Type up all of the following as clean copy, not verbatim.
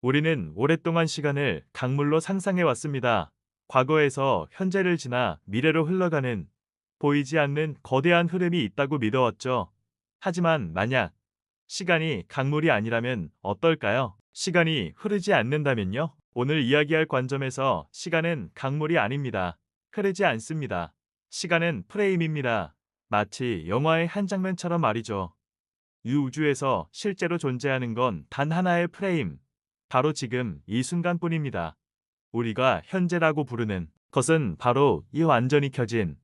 우리는 오랫동안 시간을 강물로 상상해 왔습니다. 과거에서 현재를 지나 미래로 흘러가는 보이지 않는 거대한 흐름이 있다고 믿어왔죠. 하지만 만약 시간이 강물이 아니라면 어떨까요? 시간이 흐르지 않는다면요? 오늘 이야기할 관점에서 시간은 강물이 아닙니다. 흐르지 않습니다. 시간은 프레임입니다. 마치 영화의 한 장면처럼 말이죠. 이 우주에서 실제로 존재하는 건 단 하나의 프레임. 바로 지금 이 순간뿐입니다. 우리가 현재라고 부르는 것은 바로 이 완전히 켜진,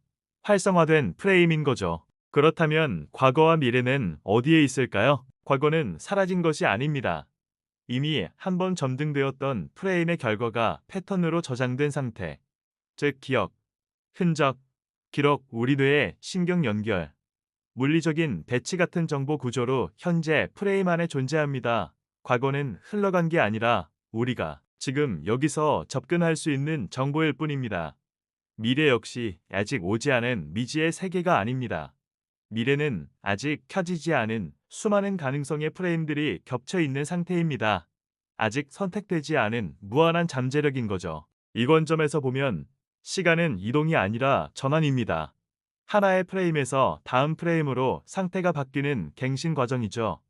활성화된 프레임인 거죠. 그렇다면 과거와 미래는 어디에 있을까요? 과거는 사라진 것이 아닙니다. 이미 한번 점등되었던 프레임의 결과가 패턴으로 저장된 상태, 즉 기억, 흔적, 기록, 우리 뇌의 신경 연결, 물리적인 배치 같은 정보 구조로 현재 프레임 안에 존재합니다. 과거는 흘러간 게 아니라 우리가 지금 여기서 접근할 수 있는 정보일 뿐입니다. 미래 역시 아직 오지 않은 미지의 세계가 아닙니다. 미래는 아직 켜지지 않은 수많은 가능성의 프레임들이 겹쳐 있는 상태입니다. 아직 선택되지 않은 무한한 잠재력인 거죠. 이 관점에서 보면 시간은 이동이 아니라 전환입니다. 하나의 프레임에서 다음 프레임으로 상태가 바뀌는 갱신 과정이죠.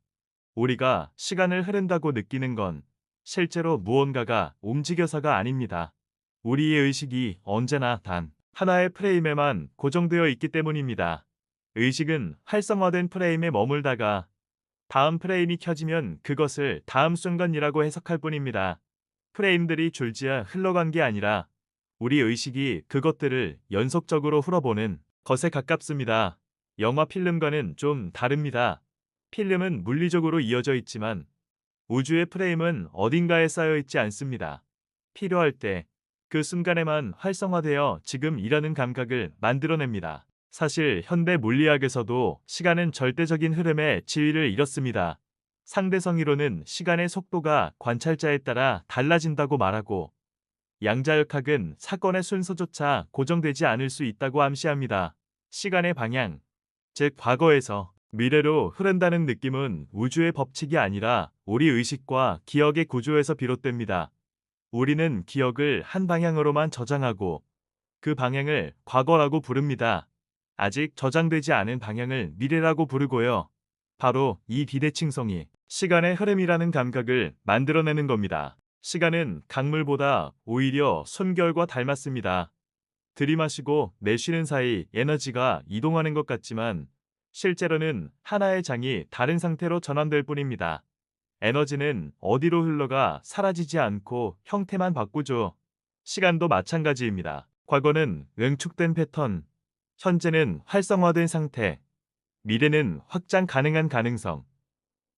우리가 시간을 흐른다고 느끼는 건 실제로 무언가가 움직여서가 아닙니다. 우리의 의식이 언제나 단 하나의 프레임에만 고정되어 있기 때문입니다. 의식은 활성화된 프레임에 머물다가 다음 프레임이 켜지면 그것을 다음 순간이라고 해석할 뿐입니다. 프레임들이 줄지어 흘러간 게 아니라 우리 의식이 그것들을 연속적으로 풀어보는 것에 가깝습니다. 영화 필름과는 좀 다릅니다. 필름은 물리적으로 이어져 있지만 우주의 프레임은 어딘가에 쌓여 있지 않습니다. 필요할 때 그 순간에만 활성화되어 지금이라는 감각을 만들어냅니다. 사실 현대 물리학에서도 시간은 절대적인 흐름의 지위를 잃었습니다. 상대성 이론은 시간의 속도가 관찰자에 따라 달라진다고 말하고, 양자역학은 사건의 순서조차 고정되지 않을 수 있다고 암시합니다. 시간의 방향, 즉 과거에서 미래로 흐른다는 느낌은 우주의 법칙이 아니라 우리 의식과 기억의 구조에서 비롯됩니다. 우리는 기억을 한 방향으로만 저장하고 그 방향을 과거라고 부릅니다. 아직 저장되지 않은 방향을 미래라고 부르고요. 바로 이 비대칭성이 시간의 흐름이라는 감각을 만들어내는 겁니다. 시간은 강물보다 오히려 숨결과 닮았습니다. 들이마시고 내쉬는 사이 에너지가 이동하는 것 같지만 실제로는 하나의 장이 다른 상태로 전환될 뿐입니다. 에너지는 어디로 흘러가 사라지지 않고 형태만 바꾸죠. 시간도 마찬가지입니다. 과거는 응축된 패턴, 현재는 활성화된 상태, 미래는 확장 가능한 가능성.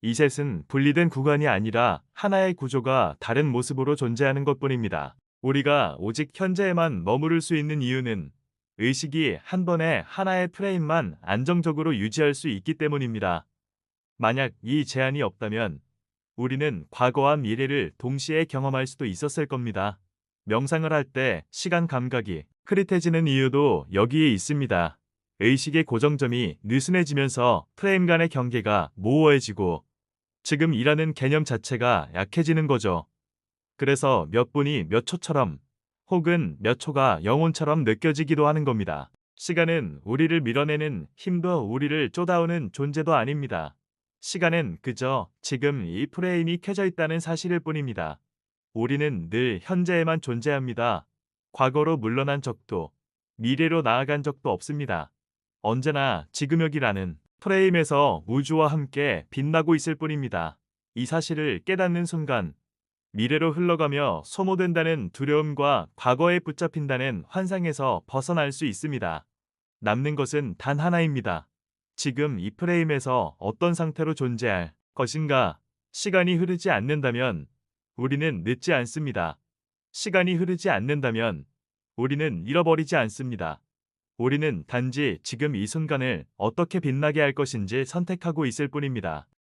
이 셋은 분리된 구간이 아니라 하나의 구조가 다른 모습으로 존재하는 것뿐입니다. 우리가 오직 현재에만 머무를 수 있는 이유는 의식이 한 번에 하나의 프레임만 안정적으로 유지할 수 있기 때문입니다. 만약 이 제한이 없다면 우리는 과거와 미래를 동시에 경험할 수도 있었을 겁니다. 명상을 할 때 시간 감각이 흐릿해지는 이유도 여기에 있습니다. 의식의 고정점이 느슨해지면서 프레임 간의 경계가 모호해지고 지금이라는 개념 자체가 약해지는 거죠. 그래서 몇 분이 몇 초처럼 혹은 몇 초가 영혼처럼 느껴지기도 하는 겁니다. 시간은 우리를 밀어내는 힘도 우리를 쫓아오는 존재도 아닙니다. 시간은 그저 지금 이 프레임이 켜져 있다는 사실일 뿐입니다. 우리는 늘 현재에만 존재합니다. 과거로 물러난 적도 미래로 나아간 적도 없습니다. 언제나 지금 여기라는 프레임에서 우주와 함께 빛나고 있을 뿐입니다. 이 사실을 깨닫는 순간 미래로 흘러가며 소모된다는 두려움과 과거에 붙잡힌다는 환상에서 벗어날 수 있습니다. 남는 것은 단 하나입니다. 지금 이 프레임에서 어떤 상태로 존재할 것인가? 시간이 흐르지 않는다면 우리는 늦지 않습니다. 시간이 흐르지 않는다면 우리는 잃어버리지 않습니다. 우리는 단지 지금 이 순간을 어떻게 빛나게 할 것인지 선택하고 있을 뿐입니다.